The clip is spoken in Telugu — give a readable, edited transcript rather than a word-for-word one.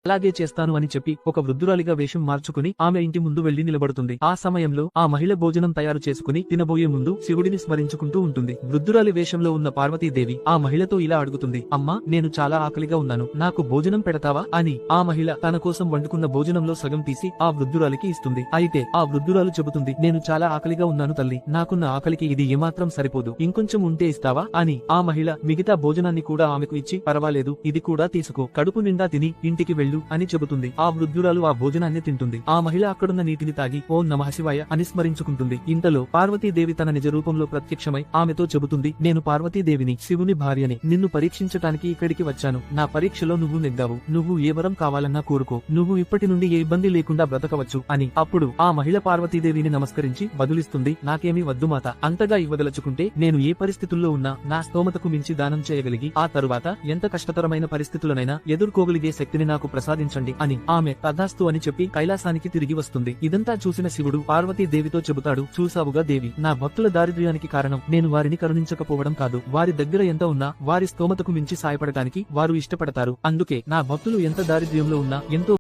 అలాగే చేస్తాను అని చెప్పి ఒక వృద్ధురాలిగా వేషం మార్చుకుని ఆమె ఇంటి ముందు వెళ్లి నిలబడుతుంది. ఆ సమయంలో ఆ మహిళ భోజనం తయారు చేసుకుని తినబోయే ముందు శివుడిని స్మరించుకుంటూ ఉంటుంది. వృద్ధురాలి వేషంలో ఉన్న పార్వతీదేవి ఆ మహిళతో ఇలా అడుగుతుంది, అమ్మా, నేను చాలా ఆకలిగా ఉన్నాను, నాకు భోజనం పెడతావా అని. ఆ మహిళ తన కోసం వండుకున్న భోజనంలో సగం తీసి ఆ వృద్ధురాలికి ఇస్తుంది. అయితే ఆ వృద్ధురాలు చెబుతుంది, నేను చాలా ఆకలిగా ఉన్నాను తల్లి, నాకున్న ఆకలికి ఇది ఏమాత్రం సరిపోదు, ఇంకొంచెం ఉంటే ఇస్తావా అని. ఆ మహిళ మిగతా భోజనాన్ని కూడా ఆమెకు ఇచ్చి, పర్వాలేదు, ఇది కూడా తీసుకో, కడుపు నిండా తిని ఇంటికి వెళ్ళు అని చెబుతుంది. ఆ వృద్ధురాలు ఆ భోజనాన్ని తింటుంది. ఆ మహిళ అక్కడున్న నీటిని తాగి ఓ నమః శివాయ అని స్మరించుకుంటుంది. ఇంతలో పార్వతీదేవి తన నిజ రూపంలో ప్రత్యక్షమై ఆమెతో చెబుతుంది, నేను పార్వతీదేవిని, శివుని భార్యని, నిన్ను పరీక్షించటానికి ఇక్కడికి వచ్చాను. నా పరీక్షలో నువ్వు నెగ్గావు, నువ్వు ఏ వరం కావాలన్నా కోరుకో, నువ్వు ఇప్పటి నుండి ఏ ఇబ్బంది లేకుండా బ్రతకవచ్చు అని. అప్పుడు ఆ మహిళ పార్వతీదేవిని నమస్కరించి బదులిస్తుంది, నాకేమీ వద్దు మాత, అంతగా ఇవ్వదలుచుకుంటే నేను ఏ పరిస్థితుల్లో ఉన్నా నా స్తోమతకు మించి దానం చేయగలిగి ఆ తరువాత ఎంత కష్టతరమైన పరిస్థితులనైనా ఎదుర్కోగలిగే శక్తిని నాకు ప్రసాదించండి అని. ఆమె తథాస్తు అని చెప్పి కైలాసానికి తిరిగి వస్తుంది. ఇదంతా చూసిన శివుడు పార్వతీదేవితో చెబుతాడు, చూసావుగా దేవి, నా భక్తుల దారిద్ర్యానికి కారణం నేను వారిని కరుణించకపోవడం కాదు, వారి దగ్గర ఎంత ఉన్నా వారి స్తోమతకు మించి సాయపడటానికి వారు ఇష్టపడతారు. అందుకే నా భక్తులు ఎంత దారిద్ర్యంలో ఉన్నా ఎంతో